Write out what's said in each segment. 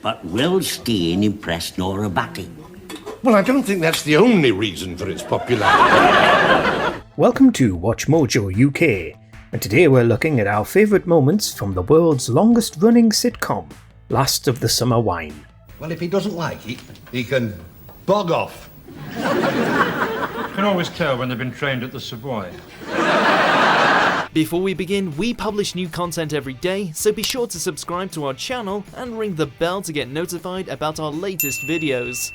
But will skiing impress Nora Batty? Well, I don't think that's the only reason for its popularity. Welcome to WatchMojo UK, and today we're looking at our favourite moments from the world's longest running sitcom, Last of the Summer Wine. Well, if he doesn't like it, he can bog off. You can always tell when they've been trained at the Savoy. Before we begin, we publish new content every day, so be sure to subscribe to our channel and ring the bell to get notified about our latest videos.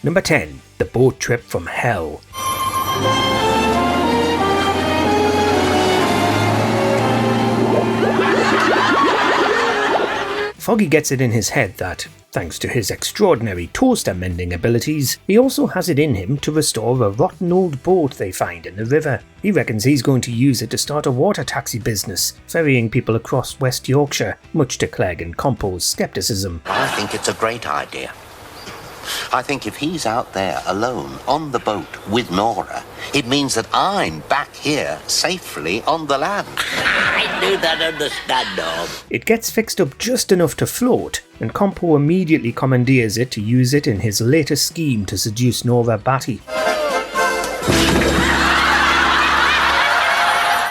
Number 10. The Boat Trip from Hell. Foggy gets it in his head that, thanks to his extraordinary toaster mending abilities, he also has it in him to restore a rotten old boat they find in the river. He reckons he's going to use it to start a water taxi business, ferrying people across West Yorkshire, much to Clegg and Compo's scepticism. I think it's a great idea. I think if he's out there alone on the boat with Nora, it means that I'm back here safely on the land. I do that understand, Norm. It gets fixed up just enough to float, and Compo immediately commandeers it to use it in his latest scheme to seduce Nora Batty.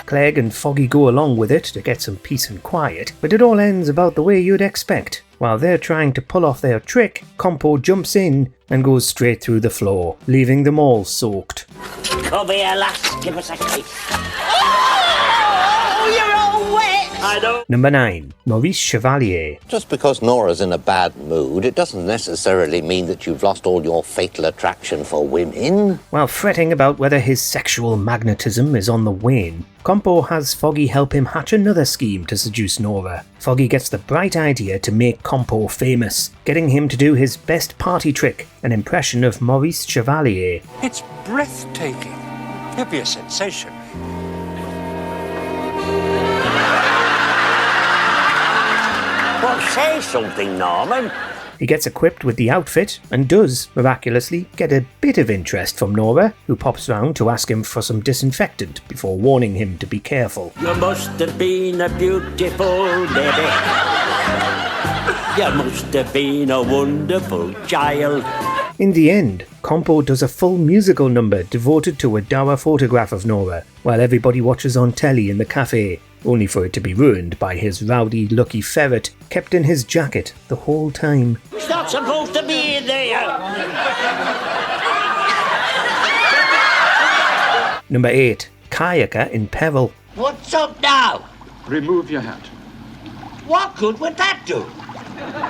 Clegg and Foggy go along with it to get some peace and quiet, but it all ends about the way you'd expect. While they're trying to pull off their trick, Compo jumps in and goes straight through the floor, leaving them all soaked. Come here, lass. Give us a kiss. Oh, you're all wet! I know. Number 9. Maurice Shioalier. Just because Nora's in a bad mood, it doesn't necessarily mean that you've lost all your fatal attraction for women. While fretting about whether his sexual magnetism is on the wane, Compo has Foggy help him hatch another scheme to seduce Nora. Foggy gets the bright idea to make Compo famous, getting him to do his best party trick, an impression of Maurice Shioalier. It's breathtaking. It'll be a sensation. Well, say something, Norman. He gets equipped with the outfit and does, miraculously, get a bit of interest from Nora, who pops round to ask him for some disinfectant before warning him to be careful. You must have been a beautiful baby. You must have been a wonderful child. In the end, Compo does a full musical number devoted to a dour photograph of Nora, while everybody watches on telly in the cafe, only for it to be ruined by his rowdy lucky ferret kept in his jacket the whole time. It's not supposed to be in there. Number 8. Kayaker in Pebble. What's up now? Remove your hat. What good would that do?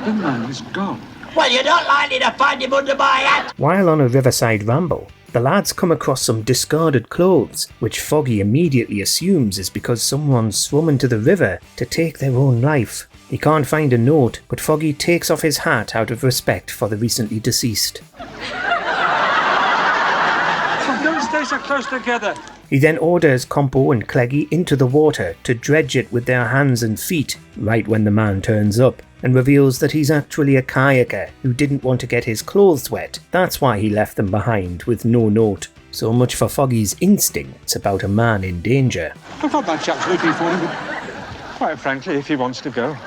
The man is gone. Well, you're not likely to find him under my hat. While on a riverside ramble, the lads come across some discarded clothes, which Foggy immediately assumes is because someone swum into the river to take their own life. He can't find a note, but Foggy takes off his hat out of respect for the recently deceased. Don't stay so close together. He then orders Compo and Cleggy into the water to dredge it with their hands and feet, right when the man turns up, and reveals that he's actually a kayaker who didn't want to get his clothes wet. That's why he left them behind with no note. So much for Foggy's instincts about a man in danger. I thought that chap's looking for him, but quite frankly, if he wants to go,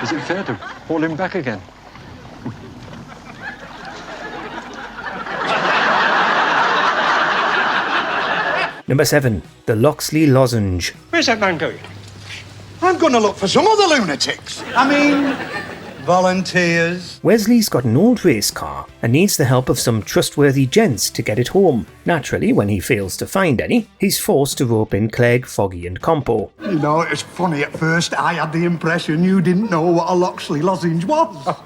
is it fair to haul him back again? Number 7. The Lxley Lozenge. Where's that man going? I'm going to look for some other lunatics. I mean, volunteers. Wesley's got an old race car and needs the help of some trustworthy gents to get it home. Naturally, when he fails to find any, he's forced to rope in Clegg, Foggy and Compo. You know, it's funny at first. I had the impression you didn't know what a Lxley Lozenge was.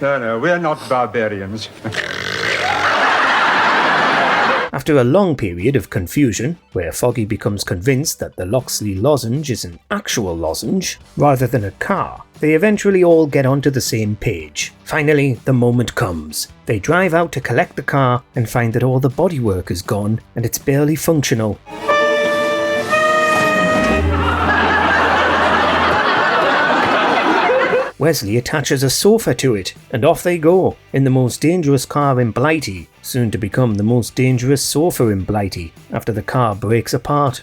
No, we're not barbarians. After a long period of confusion, where Foggy becomes convinced that the Lxley Lozenge is an actual lozenge rather than a car, they eventually all get onto the same page. Finally, the moment comes. They drive out to collect the car and find that all the bodywork is gone and it's barely functional. Wesley attaches a sofa to it, and off they go, in the most dangerous car in Blighty, soon to become the most dangerous sofa in Blighty, after the car breaks apart.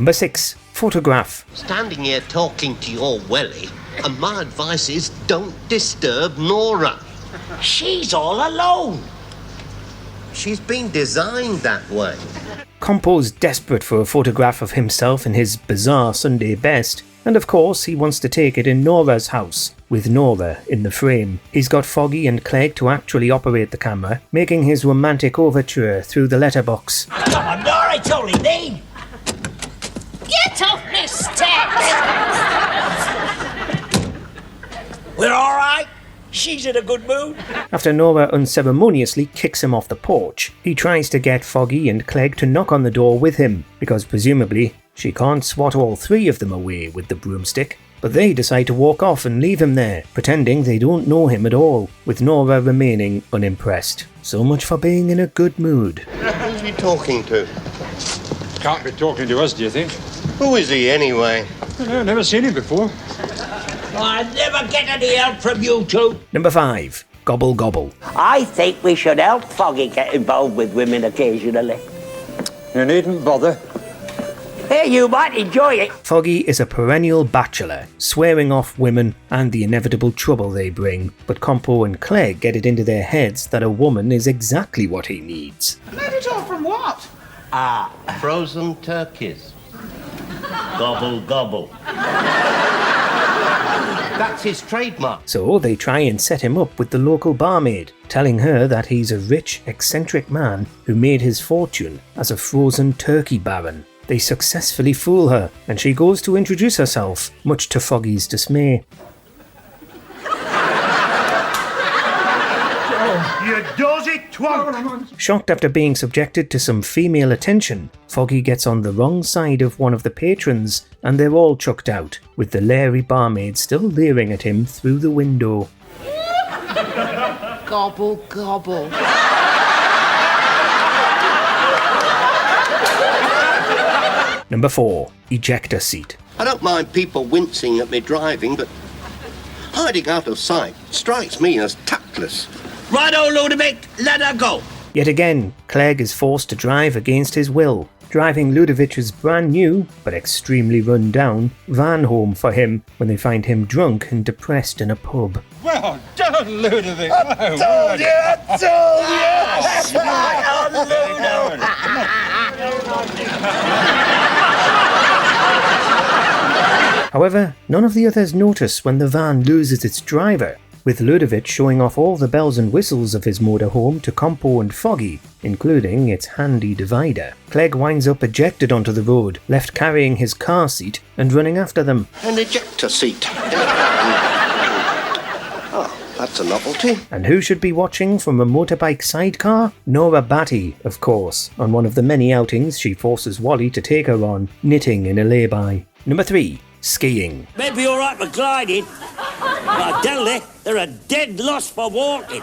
Number 6. Photograph. Standing here talking to your welly, and my advice is don't disturb Nora. She's all alone. She's been designed that way. Compo's desperate for a photograph of himself in his bizarre Sunday best, and of course he wants to take it in Nora's house, with Nora in the frame. He's got Foggy and Clegg to actually operate the camera, making his romantic overture through the letterbox. Come on, Nora, it's only me. Get off me steps! We're all right. She's in a good mood. After Nora unceremoniously kicks him off the porch, he tries to get Foggy and Clegg to knock on the door with him, because presumably she can't swat all 3 of them away with the broomstick. But they decide to walk off and leave him there, pretending they don't know him at all, with Nora remaining unimpressed. So much for being in a good mood. Who's he talking to? Can't be talking to us, do you think? Who is he anyway? I've never seen him before. I never get any help from you two. Number 5. Gobble Gobble. I think we should help Foggy get involved with women occasionally. You needn't bother. Hey, you might enjoy it. Foggy is a perennial bachelor, swearing off women and the inevitable trouble they bring, but Compo and Clegg get it into their heads that a woman is exactly what he needs. Let it off from what? Frozen turkeys. Gobble, gobble. That's his trademark. So they try and set him up with the local barmaid, telling her that he's a rich, eccentric man who made his fortune as a frozen turkey baron. They successfully fool her, and she goes to introduce herself, much to Foggy's dismay. You dozy twat! Shocked after being subjected to some female attention, Foggy gets on the wrong side of one of the patrons, and they're all chucked out, with the leery barmaid still leering at him through the window. Gobble, gobble. Number 4. Ejector Seat. I don't mind people wincing at me driving, but hiding out of sight strikes me as tactless. Righto, Ludovic, let her go. Yet again, Clegg is forced to drive against his will, driving Ludovic's brand new, but extremely run down, van home for him when they find him drunk and depressed in a pub. Well done, Ludovic. I told However, none of the others notice when the van loses its driver, with Ludovic showing off all the bells and whistles of his motorhome to Compo and Foggy, including its handy divider. Clegg winds up ejected onto the road, left carrying his car seat and running after them. An ejector seat. Oh, that's a novelty. And who should be watching from a motorbike sidecar? Nora Batty, of course, on one of the many outings she forces Wally to take her on, knitting in a lay-by. Number 3. Skiing. Maybe all right for gliding, but I tell you, they're a dead loss for walking.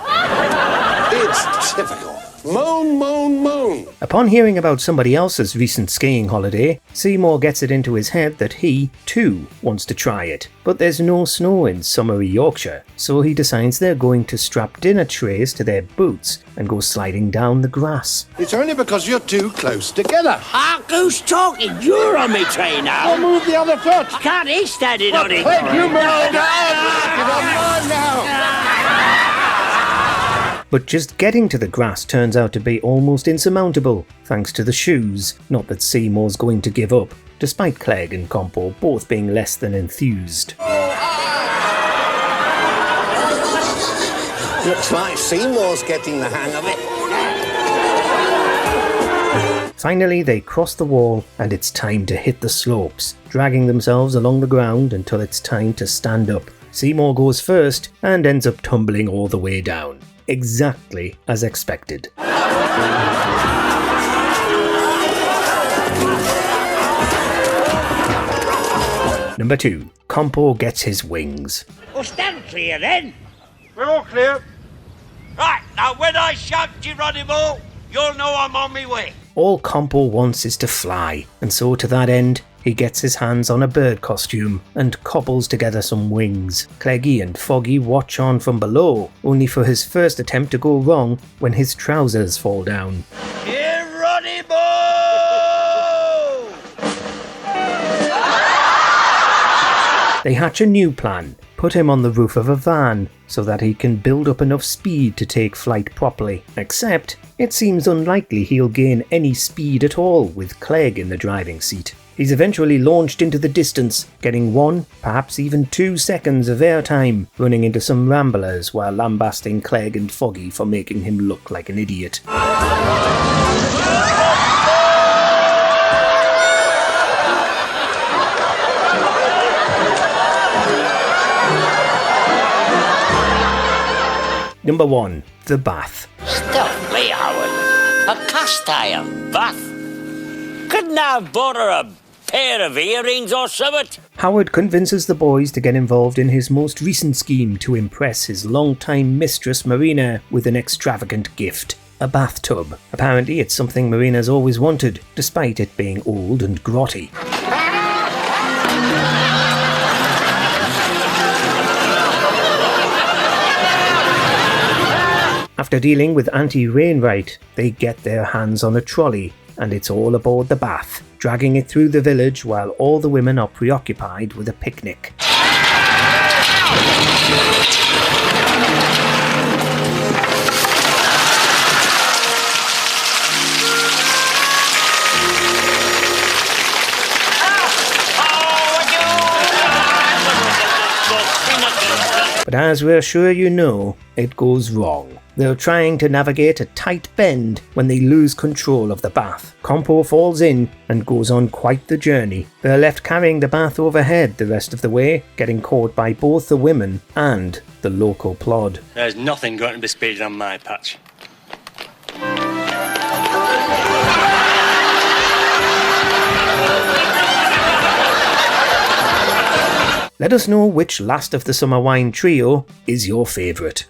It's typical. Moan, moan, moan. Upon hearing about somebody else's recent skiing holiday, Seymour gets it into his head that he, too, wants to try it. But there's no snow in summery Yorkshire, so he decides they're going to strap dinner trays to their boots and go sliding down the grass. It's only because you're too close together. Who's talking? You're on me train now. I'll move the other foot. Can't he stand it on it? Clegg, you move it down. It's on mine now. But just getting to the grass turns out to be almost insurmountable, thanks to the shoes. Not that Seymour's going to give up, despite Clegg and Compo both being less than enthused. Looks like Seymour's getting the hang of it. Finally, they cross the wall, and it's time to hit the slopes, dragging themselves along the ground until it's time to stand up. Seymour goes first, and ends up tumbling all the way down. Exactly as expected. Number 2. Compo gets his wings. Well, stand clear then. We're all clear. Right, now when I shout Geronimo, you'll know I'm on my way. All Compo wants is to fly, and so to that end, he gets his hands on a bird costume and cobbles together some wings. Cleggy and Foggy watch on from below, only for his first attempt to go wrong when his trousers fall down. Geronimo! They hatch a new plan, put him on the roof of a van so that he can build up enough speed to take flight properly. Except, it seems unlikely he'll gain any speed at all with Clegg in the driving seat. He's eventually launched into the distance, getting 1, perhaps even 2 seconds of airtime, running into some ramblers while lambasting Clegg and Foggy for making him look like an idiot. Number 1. The bath. Stuff me, Howard. A cast iron bath. Couldn't I borrow a pair of earrings or something? Howard convinces the boys to get involved in his most recent scheme to impress his longtime mistress Marina with an extravagant gift. A bathtub. Apparently it's something Marina's always wanted, despite it being old and grotty. After dealing with Auntie Rainwright, they get their hands on a trolley, and it's all aboard the bath, dragging it through the village while all the women are preoccupied with a picnic. But as we're sure you know, it goes wrong. They're trying to navigate a tight bend when they lose control of the bath. Compo falls in and goes on quite the journey. They're left carrying the bath overhead the rest of the way, getting caught by both the women and the local plod. There's nothing going to be speeding on my patch. Let us know which Last of the Summer Wine trio is your favourite.